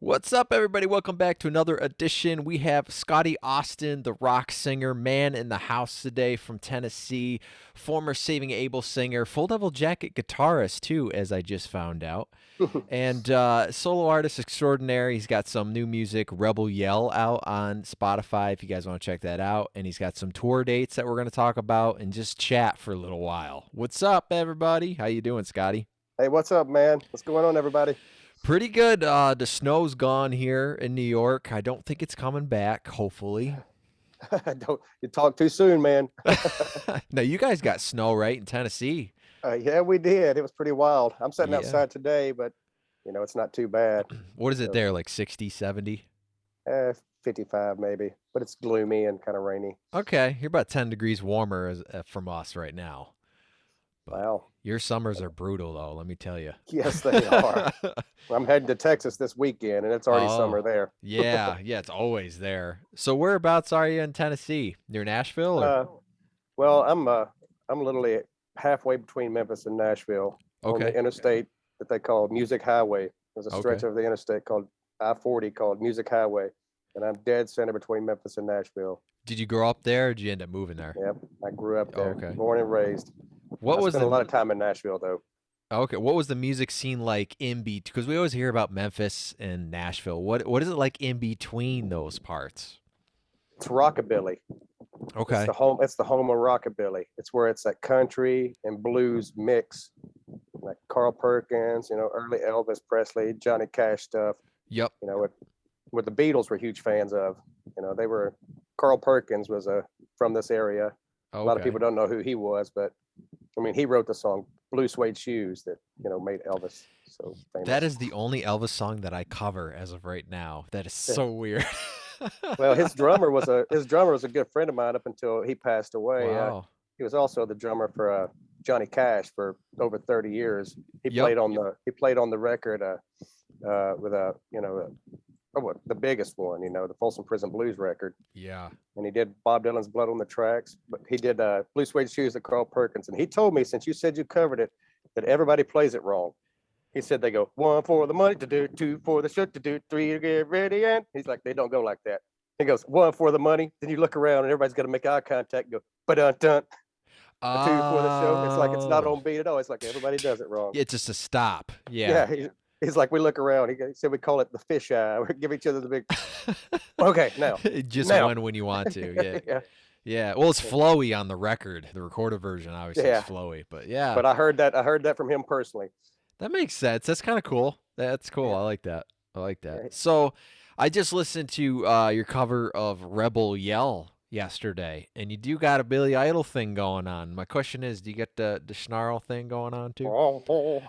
What's up, everybody? Welcome back to another edition. We have Scotty Austin, the rock singer, man in the house today from Tennessee, former Saving Abel singer, Full Devil Jacket guitarist, too, as I just found out, and solo artist extraordinary. He's got some new music, Rebel Yell, out on Spotify if you guys want to check that out. And he's got some tour dates that we're going to talk about and just chat for a little while. What's up, everybody? How you doing, Scotty? Hey, what's up, man? What's going on, everybody? Pretty good. The snow's gone here in New York. I don't think it's coming back, hopefully. Don't you talk too soon, man. Now, you guys got snow, right, in Tennessee? Yeah, we did. It was pretty wild. I'm sitting Yeah. outside today, but it's not too bad. What is it So, there, like 60, 70? 55 maybe, but it's gloomy and kind of rainy. Okay, you're about 10 degrees warmer from us right now. But Wow. your summers are brutal, though, let me tell you. Yes, they are. I'm heading to Texas this weekend, and it's already Oh, summer there. yeah. Yeah, it's always there. So whereabouts are you in Tennessee? Near Nashville, or? Uh, well, I'm literally halfway between Memphis and Nashville on the Okay. interstate that they call Music Highway. There's a stretch Okay. of the interstate called I-40 called Music Highway, and I'm dead center between Memphis and Nashville. Did you grow up there, or did you end up moving there? Yep, I grew up there, Okay. born and raised. What I was spent a the lot of time in Nashville, though. Okay, what was the music scene like in between? Because we always hear about Memphis and Nashville. What is it like in between those parts? It's rockabilly. It's Okay. the home. It's the home of rockabilly. It's where it's that country and blues mix, like Carl Perkins, early Elvis Presley, Johnny Cash stuff. Yep. What the Beatles were huge fans of. They were. Carl Perkins was from this area. A lot of Okay. people don't know who he was, but I mean, he wrote the song "Blue Suede Shoes" that made Elvis so That famous. is the only Elvis song that I cover as of right now. That is so weird. Well, his drummer was a good friend of mine up until he passed away. Wow. He was also the drummer for Johnny Cash for over 30 years. He Yep. played on the record with the biggest one, the Folsom Prison Blues record, Yeah. and he did Bob Dylan's Blood on the Tracks. But he did Blue Suede Shoes at Carl Perkins, and he told me, since you said you covered it, that everybody plays it wrong. He said they go one for the money to do, two for the shirt to do, three to get ready, and he's like, they don't go like that. He goes one for the money, then you look around and everybody's got to make eye contact and go but dun, a two for the show. It's like it's not Oh. on beat at all. It's like everybody does it wrong. It's just a stop. Yeah. Yeah, he's like, we look around. He said we call it the fish eye. We give each other the big. Okay, Just now. one when you want to. Yeah. Yeah, Yeah. Well, it's flowy on the record. The recorded version obviously is yeah. flowy, but yeah. But I heard that from him personally. That makes sense. That's kind of cool. That's cool. Yeah, I like that. I like that. yeah. So, I just listened to your cover of Rebel Yell yesterday, and you do got a Billy Idol thing going on. My question is, do you get the snarl thing going on too? Oh.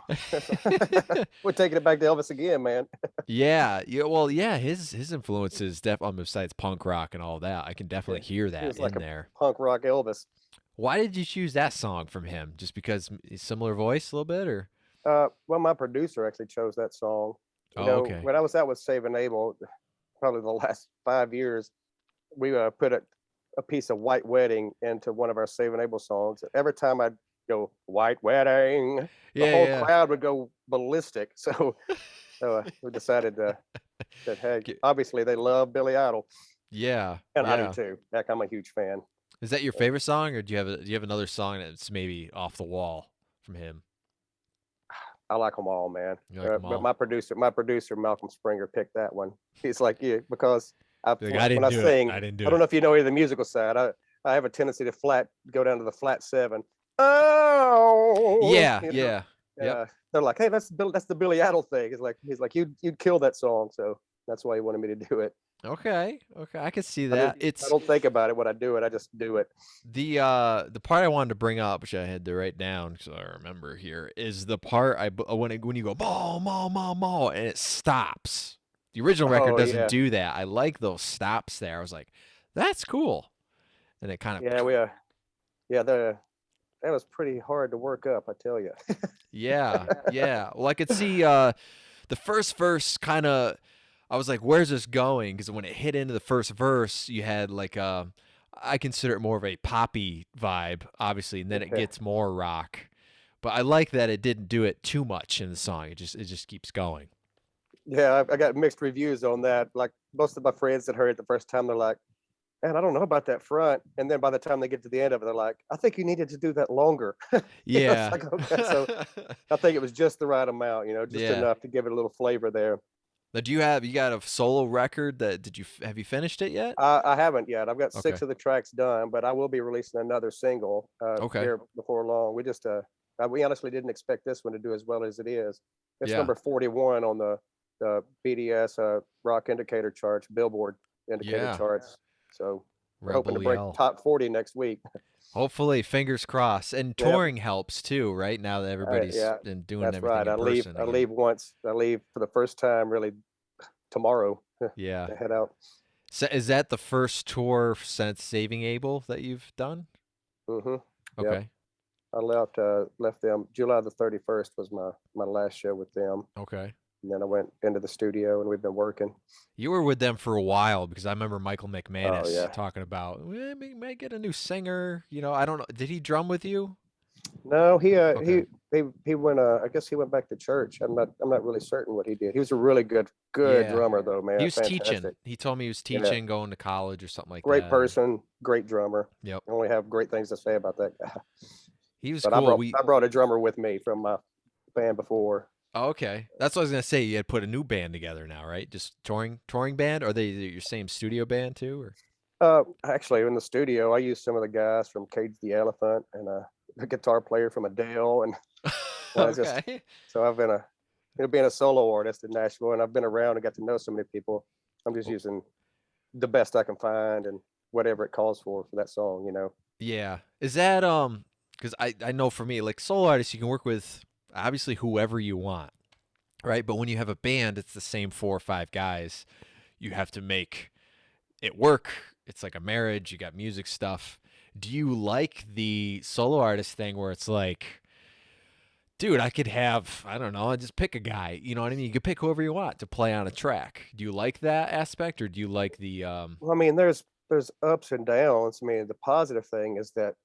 We're taking it back to Elvis again, man. Yeah. Yeah. Well, yeah. His influences, besides punk rock and all that, I can Yeah, definitely hear he that was like in a there. punk rock Elvis. Why did you choose that song from him? Just because similar voice a little bit, or? Well, my producer actually chose that song. Oh, okay. When I was out with Saving Abel, probably the last 5 years, we put a piece of White Wedding into one of our Saving Abel songs. Every time I'd go White Wedding, the Yeah. whole Yeah. crowd would go ballistic. So we decided that hey, Ge- obviously they love Billy Idol, Yeah. and I do Yeah. too. Heck, I'm a huge fan. Is that your favorite song, or do you have another song that's maybe off the wall from him? I like them all, man. You like them But all? my producer Malcolm Springer picked that one. He's like, yeah, because Like, I when didn't I do it. sing, I didn't do I don't it. know if you know any of the musical side. I have a tendency to go down to the flat seven. Oh, Yeah. Yeah. Yep. they're like, hey, that's the Billy Idol thing. He's like you'd kill that song, so that's why he wanted me to do it. Okay. Okay. I can see I that. didn't. I It's don't think about it when I do it. I just do it. the part I wanted to bring up, which I had to write down so I remember here, is the part when you go ball, mall, mall, mall, and it stops. The original record Oh doesn't yeah, do that. I like those stops there. I was like, that's cool. And it kind of yeah. Yeah. That was pretty hard to work up, I tell you. Yeah, yeah. Well, I could see the first verse kind of. I was like, "Where's this going?" Because when it hit into the first verse, you had like I consider it more of a poppy vibe, obviously, and then it Okay. gets more rock. But I like that it didn't do it too much in the song. It just keeps going. Yeah, I got mixed reviews on that. Like most of my friends that heard it the first time, they're like, "Man, I don't know about that front." And then by the time they get to the end of it, they're like, "I think you needed to do that longer." It's Yeah. like, okay, so I think it was just the right amount, just Yeah. enough to give it a little flavor there. Now, you got a solo record that have you finished it yet? I haven't yet. I've got Okay. 6 of the tracks done, but I will be releasing another single Okay. here before long. We honestly didn't expect this one to do as well as it is. It's Yeah. number 41 on the BDS rock indicator charts, Billboard indicator Yeah. charts. So we're hoping to Rebel break Yell. top 40 next week. Hopefully, fingers crossed. And Yep. touring helps too, right? Now that everybody's Yeah, been doing that's everything right. in person I again. leave once. I leave for the first time really tomorrow Yeah. to head out. So is that the first tour since Saving Abel that you've done? Hmm. Yep. Okay. I left them July the 31st was my last show with them. Okay. And then I went into the studio and we've been working. You were with them for a while because I remember Michael Oh McManus yeah. talking about, we may get a new singer. I don't know. Did he drum with you? No, Okay. he went I guess he went back to church. I'm not really certain what he did. He was a really good Yeah. drummer though, He man. was teaching. Fantastic. He told me he was Yeah. teaching, going to college or something like Great that. person, great drummer. Yep. I only have great things to say about that guy. He was But cool. I brought a drummer with me from my band before. Oh, okay. That's what I was gonna say. You had put a new band together now, right? Just touring band? Are they your same studio band too, or? Actually, in the studio, I used some of the guys from Cage the Elephant and a guitar player from Adele, and I just Okay. so I've been being a solo artist in Nashville, and I've been around and got to know so many people. I'm just Well, using the best I can find and whatever it calls for that song. yeah. Is that because I know for me, like solo artists, you can work with obviously whoever you want, right? But when you have a band, it's the same 4 or 5 guys. You have to make it work. It's like a marriage. You got music stuff. Do you like the solo artist thing where it's like, dude, I could have, I don't know, just pick a guy. You know what I mean? You could pick whoever you want to play on a track. Do you like that aspect, or do you like the Well, I mean, there's ups and downs. I mean, the positive thing is that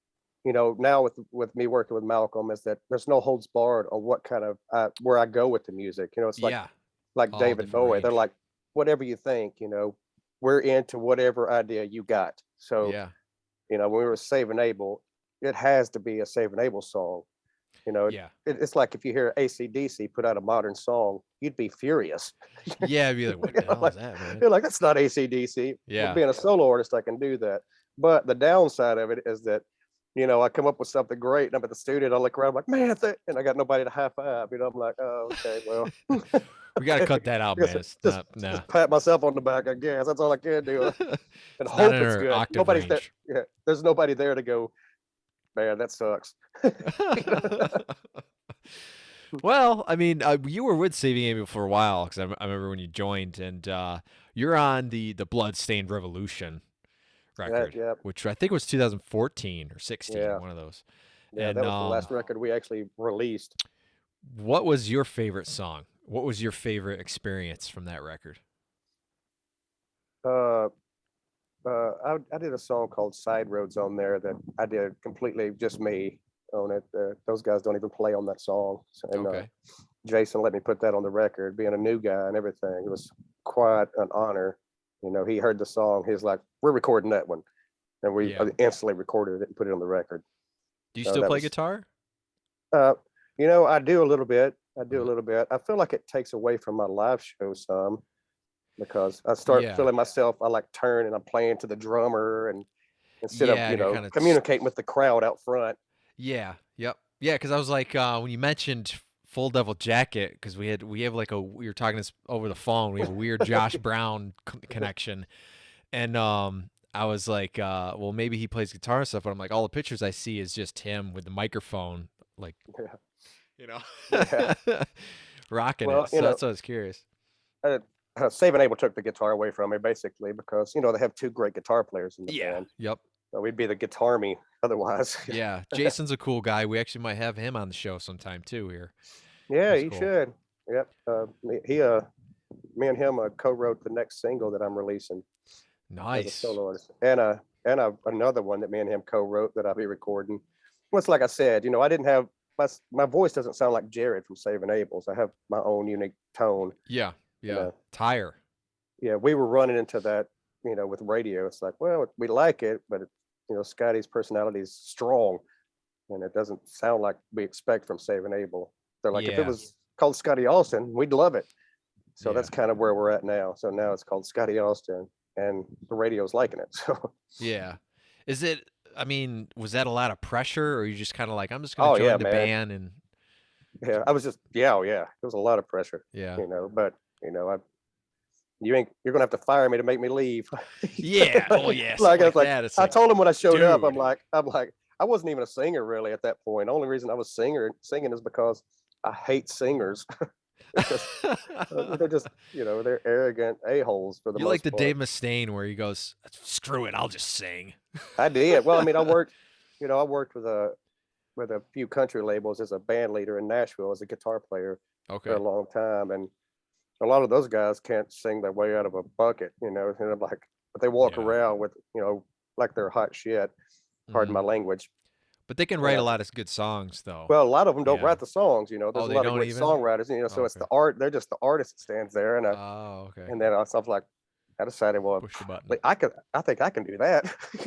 now with me working with Malcolm is that there's no holds barred on what kind of where I go with the music. It's yeah, like all David different Bowie. They're range. like, whatever you think, we're into whatever idea you got. So, Yeah, when we were Saving Abel, it has to be a Saving Abel song. You know, yeah, it's like if you hear AC/DC put out a modern song, you'd be furious. yeah. I'd be like, what the hell Like is that, man? you're like, that's not AC/DC. Well, Yeah, being a solo artist, I can do that. But the downside of it is that, I come up with something great and I'm at the studio and I look around, I'm like, man, and I got nobody to high five. I'm like, oh, okay, well, we got to cut that out, man. It's just not, nah. pat myself on the back, I guess. That's all I can do. And It's not hope in it's our good. octave Nobody's there. range. Yeah, there's nobody there to go, man, that sucks. Well, I mean, you were with Saving Abel for a while because I remember when you joined, and you're on the Bloodstained Revolution Yeah, record, yeah, which I think was 2014 or 16, yeah, one of those. yeah. And That was the last record we actually released. what was your favorite song? What was your favorite experience from that record? Uh, I did a song called Side Roads on there that I did completely just me on it. Those guys don't even play on that song. And Okay. Jason let me put that on the record, being a new guy and everything. It was quite an honor. He heard the song. He's like, we're recording that one. And we Yeah. instantly recorded it and put it on the record. Do you So still that play was, guitar? uh, I do a little bit. I do a Uh, little bit. I feel like it takes away from my live show some because I start yeah. feeling myself. I like turn and I'm playing to the drummer and instead of Yeah, and you're kind of communicating with the crowd out front. yeah, yep. Yeah, because I was like, when you mentioned Full Devil Jacket, because we have like we were talking this over the phone. We have a weird Josh Brown connection, and I was like, well, maybe he plays guitar and stuff. But I'm like, all the pictures I see is just him with the microphone, like Yeah, you know, yeah. rocking Well, it. So that's what I was curious. uh, Saving Abel took the guitar away from me basically because they have two great guitar players in the Yeah. band. Yep. So we'd be the guitar me otherwise. Yeah. Jason's a cool guy. We actually might have him on the show sometime too. Here. Yeah, He's you cool. should. Yep. Me and him co-wrote the next single that I'm releasing as a Nice. solo artist, and another one that me and him co-wrote that I'll be recording. Well, it's like I said, I didn't have my voice doesn't sound like Jared from Saving Abel's. I have my own unique tone. Yeah. You Yeah. know, Tire. yeah, we were running into that, with radio. It's like, well, we like it, but Scotty's personality is strong, and it doesn't sound like we expect from Save and Abel. They're like, if it Yeah. was called Scotty Austin, we'd love it. So Yeah. that's kind of where we're at now. So now it's called Scotty Austin, and the radio's liking it. So, Yeah. Is it, I mean, was that a lot of pressure, or you just kind of like, I'm just going oh to yeah, join the man. band and Yeah, I was just, yeah, oh yeah, it was a lot of pressure, yeah. but you're gonna have to fire me to make me leave. Yeah. Oh yeah. Something Like I was like like, that. It's I like, told him when I showed up, dude. I'm like, I wasn't even a singer really at that point. The only reason I was singing is because I hate singers. Because they're just, they're arrogant a-holes for the You like most the part. Dave Mustaine where he goes, screw it, I'll just sing. I did. Well, I mean, I worked with a few country labels as a band leader in Nashville as a guitar player for Okay. a long time, and a lot of those guys can't sing their way out of a bucket, and I'm like, but they walk Yeah. around with, like they're hot shit. Pardon Mm. my language. But they can And write a lot of good songs, though. well, a lot of them don't Yeah. write the songs. There's Oh, a they lot of don't great even? songwriters. Oh, So it's okay. the art. They're just the artist that stands there, Oh, okay. and then I was like, I decided, well, Push the button. like, I think I can do that.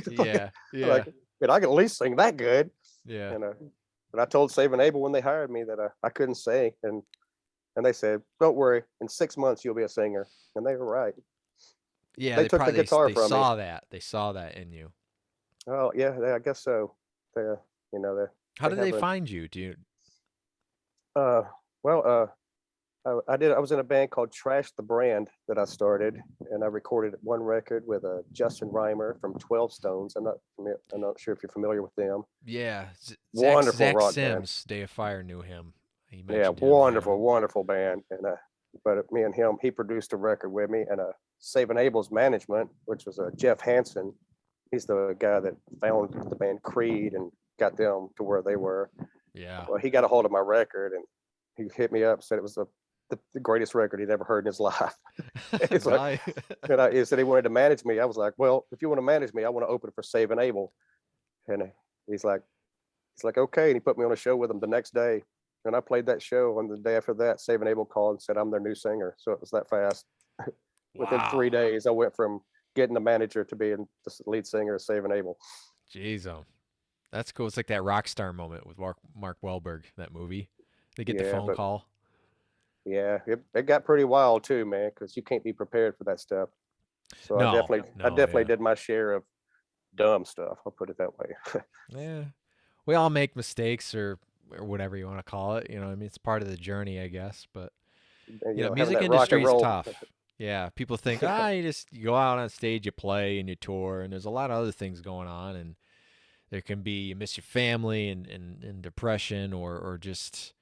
Yeah. Like, Yeah. but I can at least sing that good. Yeah. And but I told Save and Abel when they hired me that I couldn't sing, and they said, "Don't worry, in 6 months you'll be a singer." And they were right. Yeah. They They took the probably, guitar they from me. saw that. They saw that in you. Oh yeah, I guess so. They, How they did they have a find you, dude? uh, well, I was in a band called Trash the Brand that I started, and I recorded one record with Justin Reimer from 12 Stones. I'm not sure if you're familiar with them. Yeah. Wonderful Zach rock band. Sims, Day of Fire, knew him. He Yeah, mentioned him. Yeah. wonderful, wonderful band. And but me and him, he produced a record with me, and Save and Abel's management, which was Jeff Hansen. He's the guy that found the band Creed and got them to where they were. Yeah. Well, he got a hold of my record, and he hit me up, said it was the greatest record he'd ever heard in his life. It's like, he said he wanted to manage me. I was like, well, if you want to manage me, I want to open for Save and Abel. And he's like, okay. And he put me on a show with him the next day. And I played that show. And the day after that, Save and Abel called and said, I'm their new singer. So it was that fast. Within 3 Wow. days, I went from getting the manager to being the lead singer of Save and Abel. Jeez, that's cool. It's like that rock star moment with Mark Wahlberg, that movie. They get the Yeah, phone but call. yeah, it got pretty wild too, man, because you can't be prepared for that stuff. So I No, definitely yeah. did my share of dumb stuff. I'll put it that way. Yeah. We all make mistakes or whatever you want to call it. I mean, it's part of the journey, I guess. But And, music having that rock and industry is roll. tough. Yeah, people think, you go out on stage, you play, and you tour, and there's a lot of other things going on, and there can be you miss your family and depression or just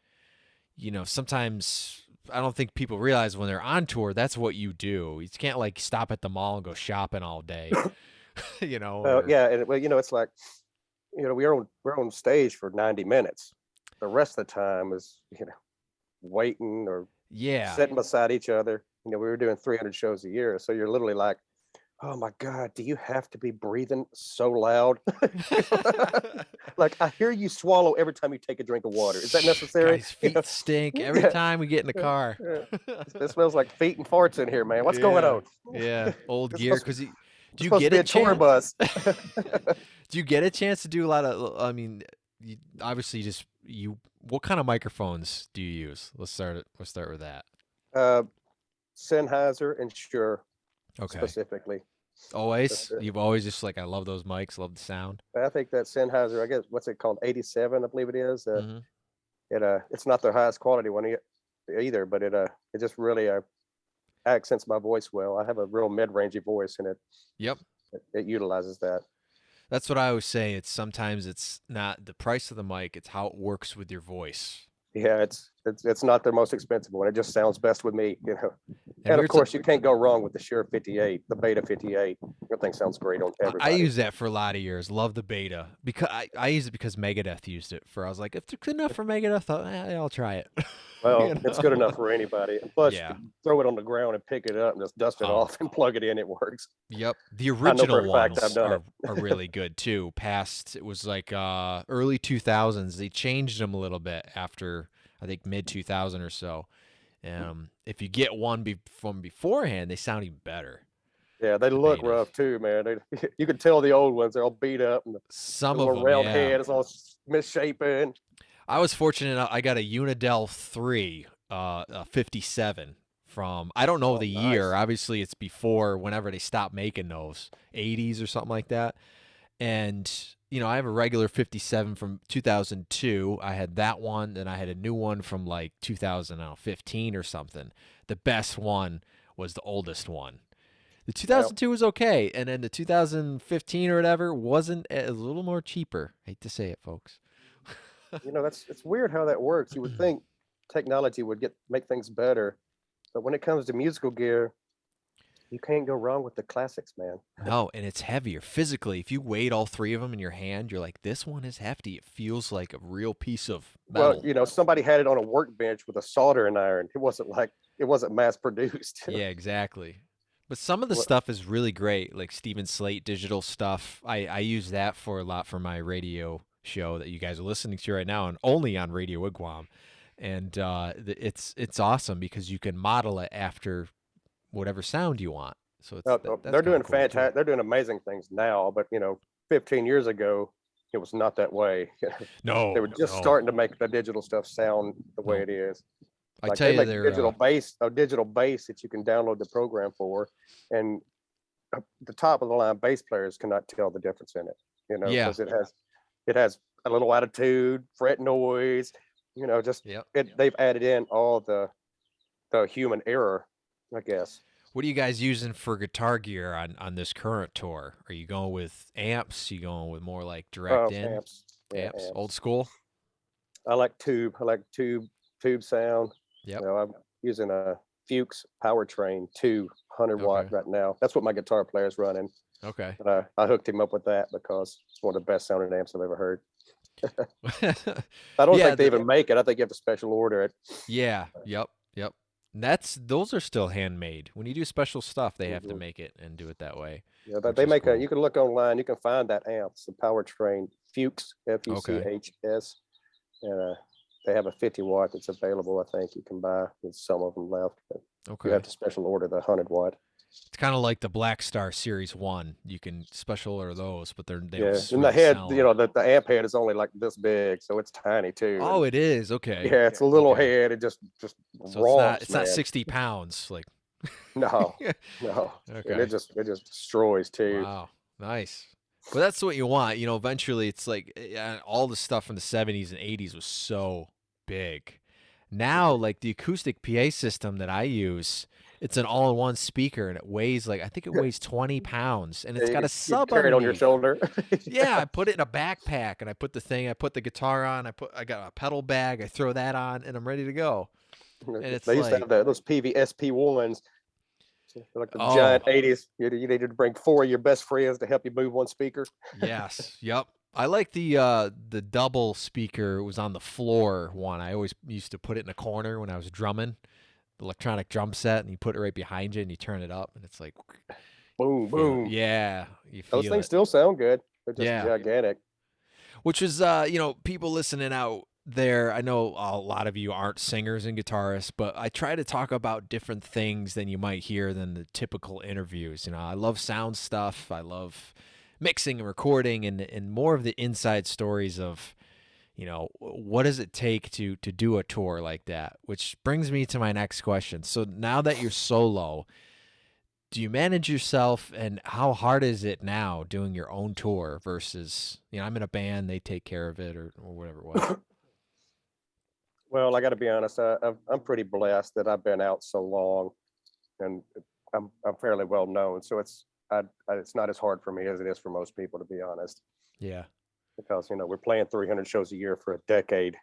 sometimes I don't think people realize when they're on tour that's what you do. You can't like stop at the mall and go shopping all day, or Yeah, and well, it's like, we're on stage for 90 minutes. The rest of the time is, waiting or yeah, sitting beside each other. We were doing 300 shows a year, so you're literally like, oh my God, do you have to be breathing so loud? Like, I hear you swallow every time you take a drink of water. Is that necessary? Guys, feet stink every Yeah, time we get in the car. it smells like feet and farts in here, man. What's going Yeah, on? yeah, old It's gear. supposed, Because do it's you supposed to get be a a tour chance? bus. Do you get a chance to do a lot of? I mean, obviously, just you. What kind of microphones do you use? Let's start with that. uh, Sennheiser and Shure Okay. specifically. Always, you've always just like I love those mics, love the sound. I think that Sennheiser, I guess, what's it called, 87, I believe it is. Hmm. It's not the highest quality one either, but it just really accents my voice well. I have a real mid-rangey voice, and Yep. it utilizes that. That's what I always say. Sometimes it's not the price of the mic; it's how it works with your voice. Yeah, it's not the most expensive one. It just sounds best with me. And And we of were course, you can't go wrong with the Shure 58, the Beta 58. That thing sounds great on I everybody. used that for a lot of years. Love the beta because I used it because Megadeth used it for. I was like, if it's good enough for Megadeth, I'll try it. Well, it's good enough for anybody. And plus, you Yeah. can throw it on the ground and pick it up and just dust it Oh, off and plug it in. It works. yep. The I know for original a fact I've ones done it. are really good too. Past it was like early 2000s. They changed them a little bit after I think mid 2000 or so. If you get one from beforehand, they sound even better. Yeah, they The look betas. rough too, man. You can tell the old ones, they're all beat up and the Some of little them, round yeah. head is all misshapen. I was fortunate. I got a Unidel 3, 57 from, I don't know Oh, the year. nice. Obviously, it's before whenever they stopped making those, 80s or something like that. And, I have a regular 57 from 2002. I had that one, and I had a new one from like 2015 or something. The best one was the oldest one. The Well, 2002 was okay, and then the 2015 or whatever wasn't, a little more cheaper. I hate to say it, folks. it's weird how that works. You would think technology would make things better, but when it comes to musical gear, you can't go wrong with the classics, man. No, and it's heavier physically. If you weighed all three of them in your hand, you're like, this one is hefty. It feels like a real piece of Well, metal. somebody had it on a workbench with a soldering iron. It wasn't mass produced. Yeah, exactly. But some of the Well, stuff is really great, like Steven Slate digital stuff. I use that for a lot for my radio show that you guys are listening to right now, and only on Radio Wigwam. And it's awesome because you can model it after whatever sound you want. So that's they're kind of doing cool too. fantastic. They're doing amazing things now, but 15 years ago, it was not that way. They were No, just no, starting to make the digital stuff sound the way no. it is. I Like tell they you, make they're a digital bass that you can download the program for, and the top of the line bass players cannot tell the difference in it. yeah, Because it has a little attitude, fret noise. Just yep. they've added in all the human error, I guess. What are you guys using for guitar gear on this current tour? Are you going with amps? You going with more like direct in Amps, yeah, amps, old amps. school? I like tube sound. Yep. I'm using a Fuchs Powertrain 200 watt Okay. right now. That's what my guitar player is running. Okay. And I hooked him up with that because it's one of the best sounding amps I've ever heard. I don't Yeah. think they even make it. I think you have to special order it. Yeah. Yep. Yep. And those are still handmade. When you do special stuff, they have to Mhm. make it and do it that way, Yeah, which they is make cool. you can look online, you can find that amp. It's the Powertrain Fuchs, Okay. Fuchs. And they have a 50 watt that's available. I think you can buy. There's some of them left, but you have Okay. to special order the 100 watt. It's kind of like the Black Star Series 1. You can special order those, but they don't Yeah, and the really head, sell them. the amp head is only like this big, so it's tiny too. And Oh, it is. Okay. yeah, it's a little Okay. head. It just So it's not romps, it's not man. 60 pounds. Like, No, no, and okay. it just destroys too. Wow. Nice. But that's what you want. Eventually it's like all the stuff from the 70s and 80s was so big. Now, like the acoustic PA system that I use, it's an all-in-one speaker and it weighs I think it weighs 20 pounds and Yeah, it's got a you sub carry it on your underneath. shoulder. Yeah, I put it in a backpack and I put the guitar on, I got a pedal bag, I throw that on and I'm ready to go. And it's They used to like, have those PVSP1s, like the giant oh, 80s. You needed to bring four of your best friends to help you move one speaker. yes. Yep. I like the double speaker. It was on the floor one. I always used to put it in a corner when I was drumming. The electronic drum set, and you put it right behind you, and you turn it up, and it's like, Boom, feel, boom. yeah, you Those feel things it. still sound good. They're just Yeah. gigantic. Which is, people listening out there. I know a lot of you aren't singers and guitarists, but I try to talk about different things than you might hear than the typical interviews. I love sound stuff. I love mixing and recording and more of the inside stories of, what does it take to do a tour like that? Which brings me to my next question. So now that you're solo, do you manage yourself and how hard is it now doing your own tour versus, I'm in a band, they take care of it or whatever it was. Well, I got to be honest. I'm pretty blessed that I've been out so long, and I'm fairly well known. So it's not as hard for me as it is for most people, to be honest. Yeah. Because we're playing 300 shows a year for a decade.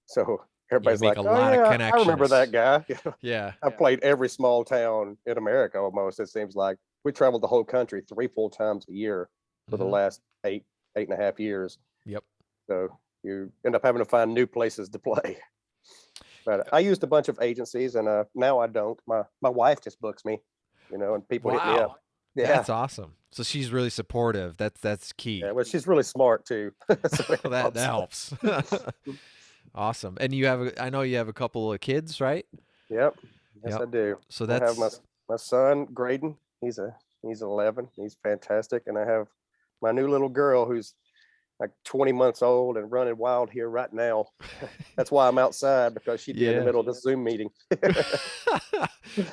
So Yeah, you everybody's make like, a "Oh lot of yeah, I remember that connections. guy." Yeah. I've played every small town in America almost. It seems like we traveled the whole country three full times a year for the Hmm. last eight and a half years. Yep. So you end up having to find new places to play. But I used a bunch of agencies, and now I don't. My wife just books me, and people hit me up. Wow. Yeah, That's awesome. So she's really supportive. That's yeah. key. Well, she's really smart too, so it that helps. helps. Awesome. And I know you have a couple of kids, right? Yep. Yes, Yep. I do. So I have that's my son Graydon. He's 11. He's fantastic, and I have my new little girl who's like 20 months old and running wild here right now. That's why I'm outside, because she'd be in the yeah. middle of this Zoom meeting.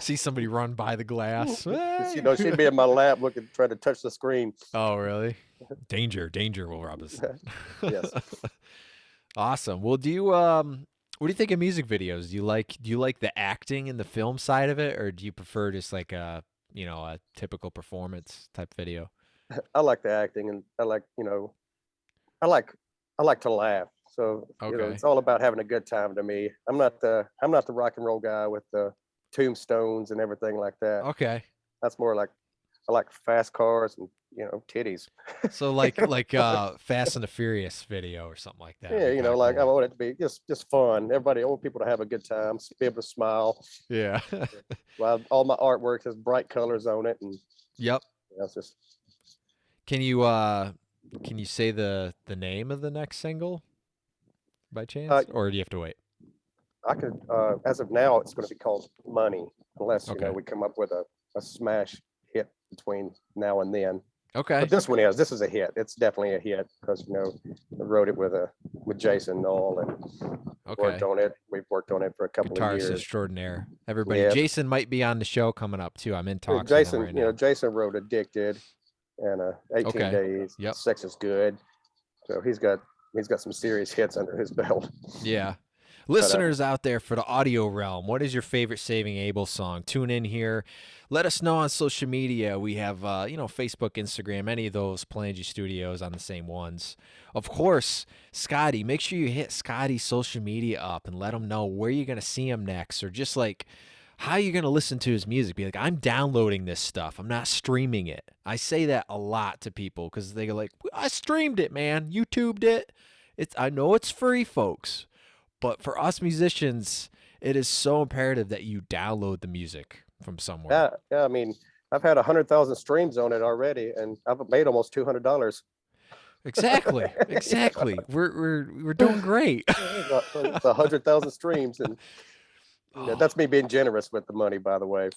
See somebody run by the glass. You know, she'd be in my lap looking, trying to touch the screen. Oh, really? Danger, danger, Will Robinson. Yes. Awesome. Well, what do you think of music videos? Do you like the acting and the film side of it, or do you prefer just like a typical performance type video? I like the acting, and I like I like to laugh. So, Okay. it's all about having a good time to me. I'm not the rock and roll guy with the tombstones and everything like that. Okay. That's more like I like fast cars and titties. So like Fast and the Furious video or something like that would Yeah, be kind of like I cool. want it to be just fun. I want people to have a good time, be able to smile. Yeah. Well, all my artwork has bright colors on it, and Yep. it's just Can you say the name of the next single by uh, chance, or do you have to wait? I could as of now it's going to be called Money, unless Okay. we come up with a smash hit between now and then. But Okay. this is a hit. It's definitely a hit, because I wrote it with Jason Knoll and Okay. We've worked on it for a couple of Guitarist years. extraordinaire. Everybody, Yeah, Jason might be on the show coming up too. I'm in talks with him right now. Jason wrote Addicted and 18 Okay. Days. Yep. Sex is Good. So he's got some serious hits under his belt. Yeah. But Listeners out there for the audio realm, what is your favorite Saving Abel song? Tune in here. Let us know on social media. We have, Facebook, Instagram, any of those, Palangi Studios on the same ones. Of course, Scotty, make sure you hit Scotty's social media up and let him know where you're going to see him next, or just like how you're going to listen to his music. Be like, I'm downloading this stuff. I'm not streaming it. I say that a lot to people because they go like, I streamed it, man. YouTubed it. I know it's free, folks. But for us musicians, it is so imperative that you download the music from somewhere. yeah. I mean, I've had 100,000 streams on it already, and I've made almost $200. Exactly. Exactly. We're doing great. It's 100,000 streams, and Oh, that's me being generous with the money, by the way.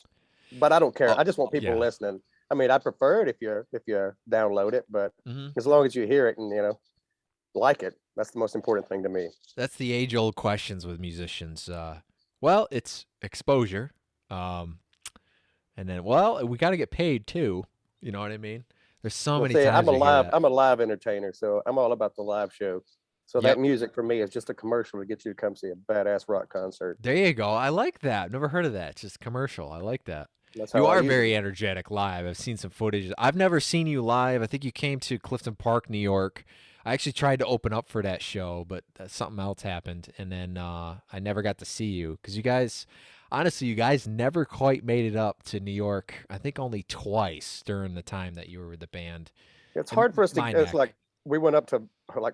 But I don't care. oh, I just want people yeah. listening. I mean, I prefer it if you download it, but Hmm. as long as you hear it and like it, that's the most important thing to me. That's the age-old questions with musicians. Well, it's exposure. Um, and then, well, we got to get paid too. You know what I mean? There's so Well, many see, times you hear that. I'm a live entertainer, so I'm all about the live show. So that Yep. music for me is just a commercial to get you to come see a badass rock concert. There you go. I like that. Never heard of that. It's just commercial. I like that. That's You how I are use it. very energetic live. I've seen some footage. I've never seen you live. I think you came to Clifton Park, New York. I actually tried to open up for that show, but something else happened, and then I never got to see you because honestly, you guys never quite made it up to New York. I think only twice during the time that you were with the band. It's And hard for us to. my It's like neck. we went up to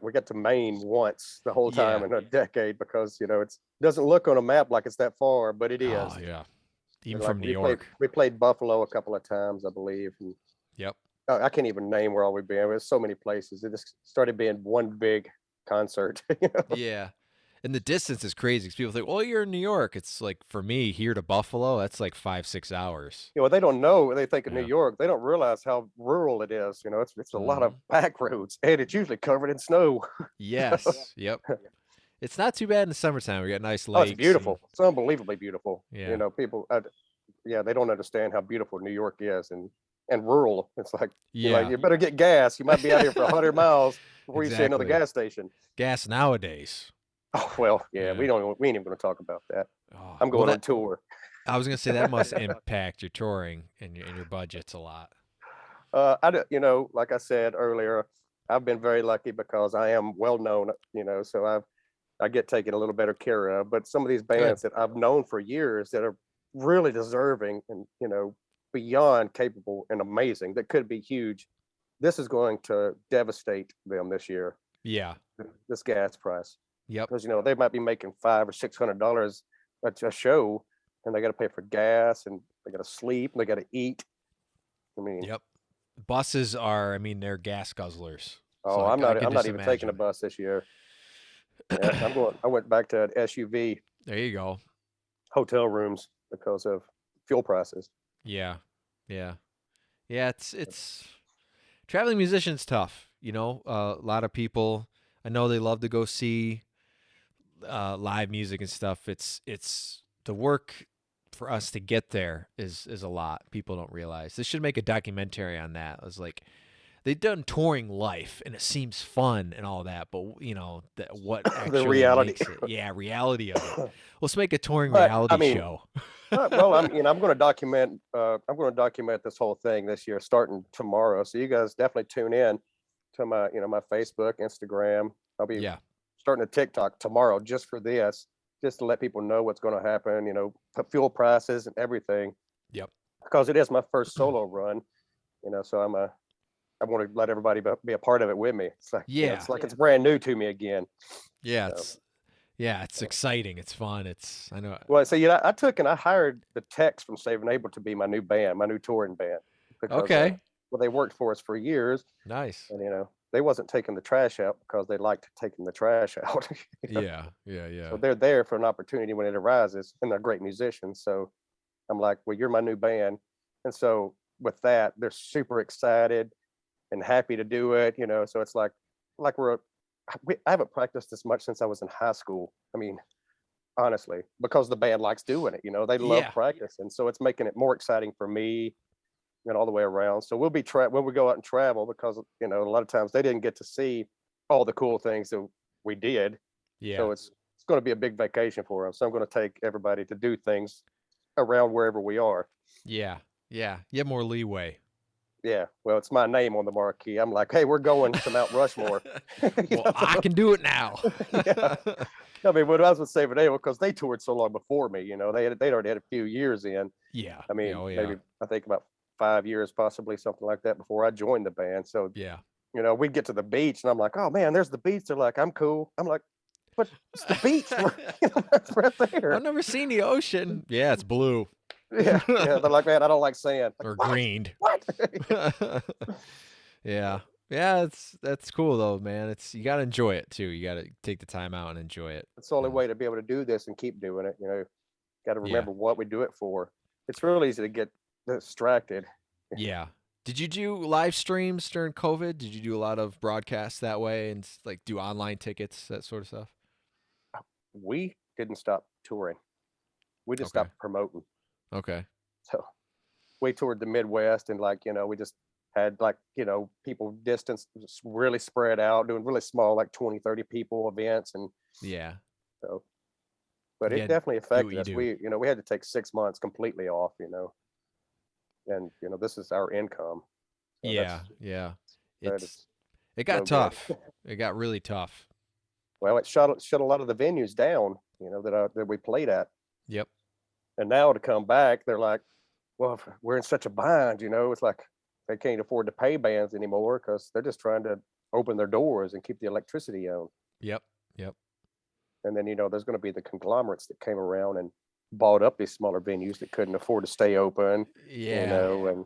we got to Maine once the whole time Yeah. in a decade, because it doesn't look on a map like it's that far, but it Oh is. yeah. Even And from like New York. we played Buffalo a couple of times, I believe. And Yep. I can't even name where all we've been. There's so many places. It just started being one big concert. Yeah. And the distance is crazy because people think, well, you're in New York. It's like, for me, here to Buffalo, that's like 5, 6 hours. They don't know. They think of New Yeah. York. They don't realize how rural it is. It's a lot of Hmm. back roads, and it's usually covered in snow. Yes. Yep. It's not too bad in the summertime. We got nice Oh, it's lakes and beautiful. It's unbelievably beautiful. yeah. People, yeah, they don't understand how beautiful New York is, and rural. It's like Yeah. you better get gas. You might be out here for 100 miles before you see another Exactly. gas station. Gas nowadays. Oh well, yeah, Yeah. we ain't even going to talk about that. Oh, I'm well, going on tour. I was gonna say that must impact your touring and your budgets a lot. Like I said earlier, I've been very lucky because I am well known. So I get taken a little better care of. But some of these Good. bands that I've known for years that are really deserving and beyond capable and amazing, that could be huge. This is going to devastate them this year. Yeah. This gas price, Yep. because they might be making $500 or $600 a show, and they got to pay for gas, and they got to sleep, and they got to eat. I mean, Yep. Buses are, I mean, they're gas guzzlers. So oh, I I'm could not just even taking a imagine. bus this year. Yeah, I went back to an SUV. There you go. hotel rooms because of fuel prices. Yeah. Yeah. Yeah, it's traveling musician's tough, you know. A lot of people, I know they love to go see live music and stuff. It's the work for us to get there is a lot. People don't realize. They should make a documentary on that. It was like they've done touring life and it seems fun and all that, but you know what The actually reality. makes it? Yeah, reality of it. Let's make a touring But I reality mean, show. well, I'm going to document. I'm going to document this whole thing this year, starting tomorrow. So you guys definitely tune in to my, my Facebook, Instagram. I'll be Yeah. starting a TikTok tomorrow just for this, just to let people know what's going to happen. Fuel prices and everything, Yep. because it is my first solo run. So I want to let everybody be a part of it with me. It's like, Yeah. it's like it's brand new to me again. Yeah, So. it's exciting. It's fun. I know. Well, so I took and I hired the techs from Saving Abel to be my new band, my new touring band, because Okay. well, they worked for us for years, Nice. and they wasn't taking the trash out because they liked taking the trash out. Yeah. Yeah. Yeah. So they're there for an opportunity when it arises, and they're great musicians. So I'm like, well, you're my new band, and so with that, they're super excited and happy to do it. So it's like I haven't practiced this much since I was in high school. I mean, honestly, because the band likes doing it. They love Yeah. practicing, so it's making it more exciting for me and all the way around. So we'll be when we go out and travel, because a lot of times they didn't get to see all the cool things that we did. Yeah. So it's going to be a big vacation for them. So I'm going to take everybody to do things around wherever we are. Yeah. Yeah. You have more leeway. Yeah, well, it's my name on the marquee. I'm like, hey, we're going to Mount Rushmore. Well, I can do it now. Yeah. I mean, when I was with Saving Abel, because they toured so long before me, they'd already had a few years in. Yeah. I mean, Oh, yeah. maybe I think about 5 years, possibly something like that, before I joined the band. So Yeah. we'd get to the beach, and I'm like, oh man, there's the beach. They're like, I'm cool. I'm like, but it's the beach. That's right there. I've never seen the ocean. Yeah, it's blue. Yeah. They're like, man, I don't like sand. Like, Or what? greened. What? Yeah. Yeah, that's cool though, man. You gotta enjoy it too. You gotta take the time out and enjoy it. It's the only way to be able to do this and keep doing it. Got to Yeah. remember what we do it for. It's real easy to get distracted. Yeah. Did you do live streams during COVID? Did you do a lot of broadcasts that way and like do online tickets, that sort of stuff? We didn't stop touring. We just Okay. stopped promoting. Okay. So we toured the Midwest, and we just had people distance, just really spread out, doing really small, like 20, 30 people events. And Yeah. so, but Yeah, it definitely do what affected you us. do. We had to take 6 months completely off, and, this is our income. So Yeah. Yeah. that is It got no good. tough. It got really tough. Well, it shut a lot of the venues down, that we played at. Yep. And now to come back, they're like, well, we're in such a bind, it's like they can't afford to pay bands anymore, because they're just trying to open their doors and keep the electricity on. Yep. Yep. And then, there's going to be the conglomerates that came around and bought up these smaller venues that couldn't afford to stay open, Yeah. and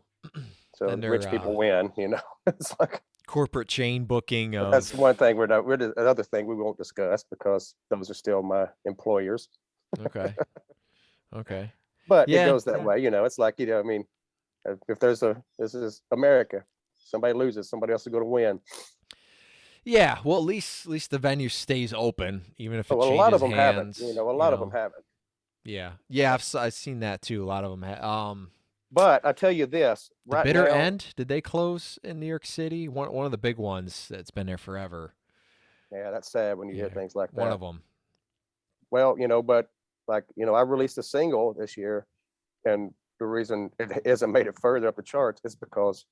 so And rich people win, it's like, corporate chain booking of that's one thing another thing we won't discuss, because those are still my employers. Okay. Okay. But Yeah. it goes that way, it's like, I mean, if this is America, somebody loses, somebody else is going to win. Yeah, well, at least the venue stays open, even if it Well, a changes lot of them hands. haven't, a lot of them haven't. Yeah, yeah, I've seen that too. A lot of them. But I tell you this, The right Bitter now, End, did they close in New York City? One of the big ones that's been there forever. yeah, that's sad when you hear Yeah, things like that. one of them. Well, but like, I released a single this year, and the reason it hasn't made it further up the charts is because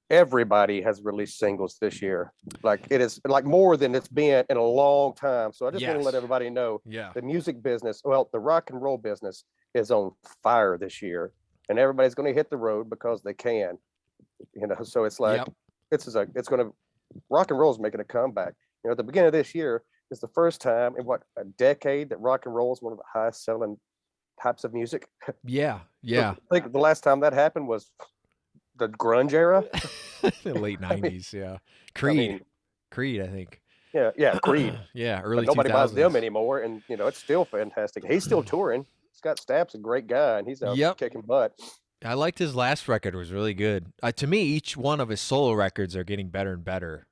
everybody has released singles this year. Like, it is like more than it's been in a long time. So I just want to let Yes. everybody know Yeah. the music business, well, the rock and roll business is on fire this year, and everybody's going to hit the road because they can, so it's like, Yep. it's going to, rock and roll is making a comeback. At the beginning of this year is the first time in a decade that rock and roll is one of the highest selling types of music. Yeah. Yeah. I think the last time that happened was the grunge era. The late '90s. Yeah. I Creed. mean, Creed, I think. yeah, Creed. Yeah. But Early nobody buys them 2000s. anymore, and it's still fantastic. He's still touring, Scott Stapp's a great guy, and he's out Yep. kicking butt. I liked his last record, was really good. To me, each one of his solo records are getting better and better,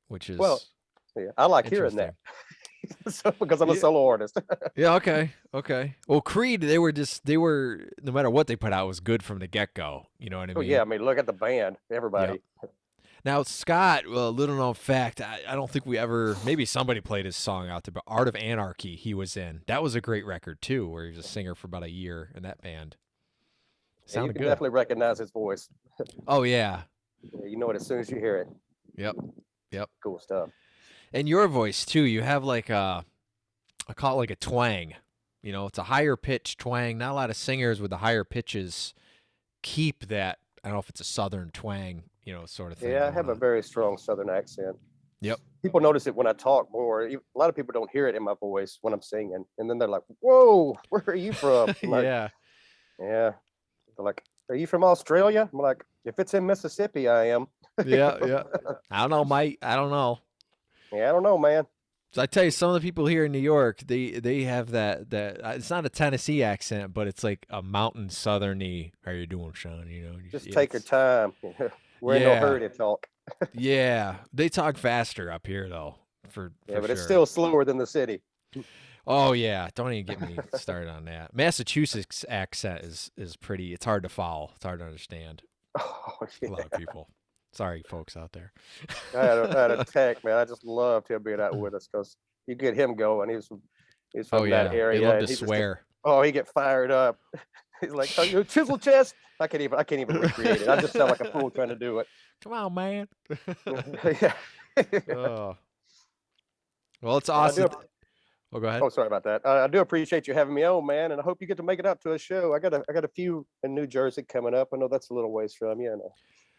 which Well, is yeah, I like hearing interesting. that. So, because I'm a Yeah. solo artist. Yeah, okay. Okay. Well, Creed, they were no matter what they put out was good from the get-go, you know what I Oh yeah, I mean? mean, look at the band, Yep. everybody. Now, Scott, well, little known fact, I don't think we ever, maybe somebody played his song out there, but Art of Anarchy he was in. That was a great record too, where he was a singer for about a year in that band. Yeah, you Sounded can good. definitely recognize his voice. Oh yeah. Yeah, you know it as soon as you hear it. Yep. Yep. Cool stuff. And your voice too. You have like I call it like a twang. You know, it's a higher pitch twang. Not a lot of singers with the higher pitches keep that. I don't know if it's a southern twang, sort of thing Yeah, I going have a on. very strong Southern accent. Yep. People notice it when I talk more. A lot of people don't hear it in my voice when I'm singing, and then they're like, "Whoa, where are you from?" I'm like, Yeah. "Yeah." They're like, "Are you from Australia?" I'm like, "If it's in Mississippi, I am." Yeah. Yeah. I don't know, Mike. I don't know. Yeah, I don't know, man. So I tell you, some of the people here in New York, they have that it's not a Tennessee accent, but it's like a mountain southerny. How you doing, Sean? Just take your time. We're in no Yeah, hurry to talk. yeah. They talk faster up here though, for Yeah, but it's sure. still slower than the city. Oh yeah, don't even get me started on that. Massachusetts accent is pretty. It's hard to follow. It's hard to understand. Oh, A lot of yeah. people. Sorry, folks out there. I had a tech, man. I just loved him being out with us because you get him going. He's Oh from that yeah, they area, love and to he just get swear. he get fired up. He's like, "Are you a chisel chest?" I can't even recreate it. I just sound like a fool trying to do it. Come on, man. Yeah. Oh, well, it's Well, I awesome. do. Oh, go ahead. Oh, sorry about that. I do appreciate you having me on, man, and I hope you get to make it out to a show. I got a few in New Jersey coming up. I know that's a little ways from you, in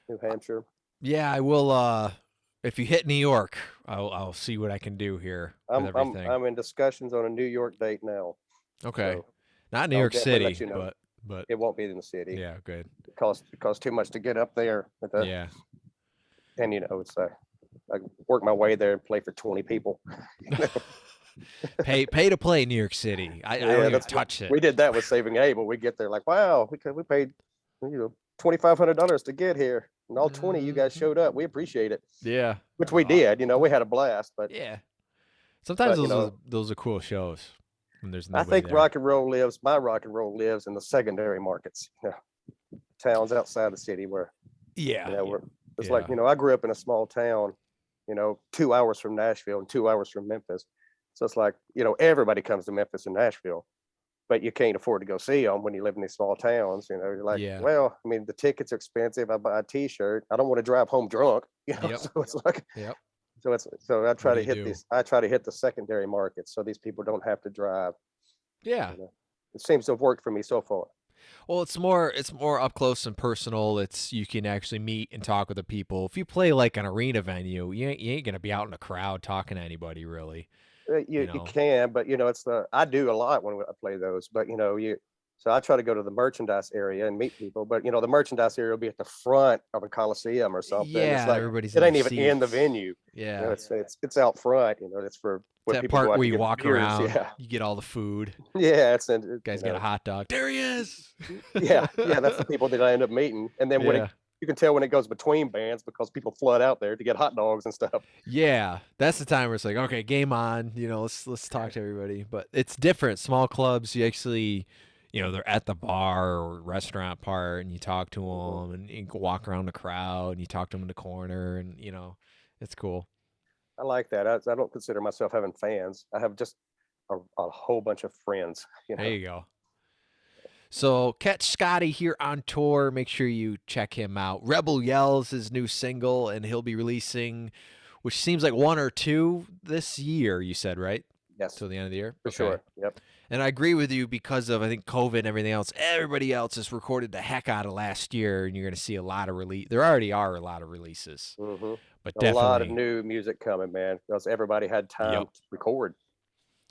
New Hampshire. Yeah, I will. If you hit New York, I'll see what I can do here with I'm I'm everything. I'm in discussions on a New York date now, Okay, so not New I'll York definitely let City, you know. but It won't be in the city. yeah, good. It costs too much to get up there. Yeah, And it's I work my way there and play for 20 people. pay to play New York City. I don't Yeah, even that's what touch it. we did. That with Saving Abel. We get there like, wow, we paid $2,500 to get here, and all 20 you guys Mhm. showed up. We appreciate it, Yeah, which we did. We had a blast, but yeah. Sometimes but those are cool shows when there's I nobody think there. my rock and roll lives in the secondary markets, towns outside the city where Yeah, we're it's yeah, like I grew up in a small town, 2 hours from Nashville and 2 hours from Memphis. So it's like, everybody comes to Memphis and Nashville, but you can't afford to go see them when you live in these small towns. You're like, yeah. well, I mean, the tickets are expensive. I buy a T-shirt. I don't want to drive home drunk, Yep, So it's like, yep. so I What try do to you hit do? these. I try to hit the secondary markets so these people don't have to drive. Yeah. You know, it seems to have worked for me so far. Well, it's more up close and personal. It's you can actually meet and talk with the people. If you play like an arena venue, you ain't gonna be out in a crowd talking to anybody really. You You know. can, but it's I do a lot when I play those, but so I try to go to the merchandise area and meet people, but the merchandise area will be at the front of a coliseum or something. It's Yeah, like everybody's it in their ain't even in the seats. venue. Yeah. It's out front. It's for It's when that people go part out where to you get walk beers. around, Yeah, you get all the food. yeah. Guy's got a hot dog. There he is. yeah. That's the people that I end up meeting, and then Yeah. you can tell when it goes between bands because people flood out there to get hot dogs and stuff. Yeah, that's the time where it's like, okay, game on. Let's talk to everybody. But it's different. Small clubs, you actually, they're at the bar or restaurant part, and you talk to Mhm. them, and you can walk around the crowd, and you talk to them in the corner, and it's cool. I like that. I don't consider myself having fans. I have just a whole bunch of friends. There you go. So catch Scotty here on tour. Make sure you check him out. Rebel Yells his new single, and he'll be releasing, which seems like one or two this year. You said right Yes, till the end of the year. for Okay. sure. Yep. And I agree with you because of I think COVID and everything else. Everybody else has recorded the heck out of last year, and you're going to see a lot of release. There already are a lot of releases, hmm but A lot of definitely, new music coming, man, because everybody had time yep. to record.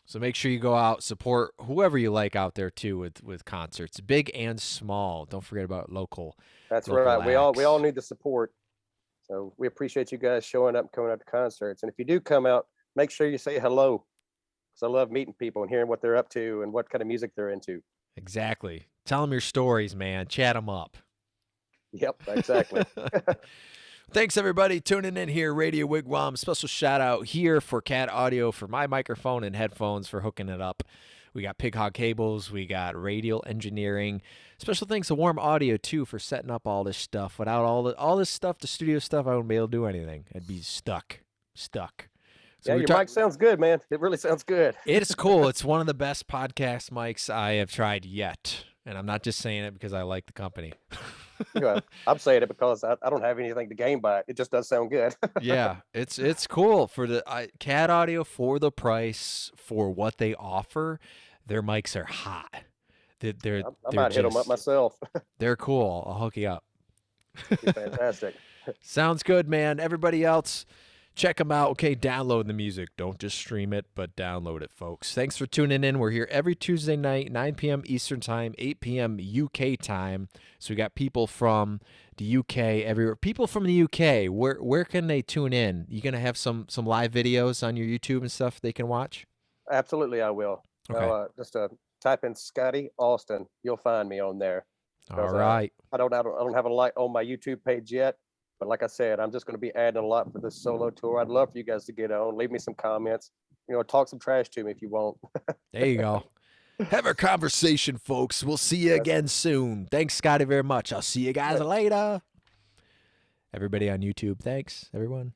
So make sure you go out, support whoever you like out there too with concerts, big and small. Don't forget about That's right. local We all acts. need the support. So we appreciate you guys showing up and coming out to concerts. And if you do come out, make sure you say hello, because I love meeting people and hearing what they're up to and what kind of music they're into. Exactly. Tell them your stories, man. Chat them up. Yep, exactly. Thanks, everybody, tuning in here. Radio Wigwam. Special shout out here for Cat Audio for my microphone and headphones for hooking it up. We got Pig Hog cables. We got radial engineering. Special thanks to Warm Audio, too, for setting up all this stuff. Without all this stuff, the studio stuff, I wouldn't be able to do anything. I'd be stuck. So Yeah, your mic sounds good, man. It really sounds good. It's cool. It's one of the best podcast mics I have tried yet. And I'm not just saying it because I like the company. Well, I'm saying it because I don't have anything to gain by it. It just does sound good. Yeah, it's cool for the Cat Audio for the price for what they offer. Their mics are hot. They're I might hit them up myself. They're cool. I'll hook you up. Fantastic. Sounds good, man. Everybody else, check them out. Okay, download the music. Don't just stream it, but download it, folks. Thanks for tuning in. We're here every Tuesday night, 9 p.m. Eastern Time, 8 p.m. UK time. So we got people from the UK everywhere. People from the UK, where can they tune in? You going to have some live videos on your YouTube and stuff they can watch? Absolutely, I will. Okay. Just type in Scotty Austin. You'll find me on there. All right. I don't have a light on my YouTube page yet. But like I said, I'm just going to be adding a lot for this solo tour. I'd love for you guys to get on. Leave me some comments. Talk some trash to me if you want. There you go. Have a conversation, folks. We'll see you again soon. Thanks, Scotty, very much. I'll see you guys later. Everybody on YouTube, thanks, everyone.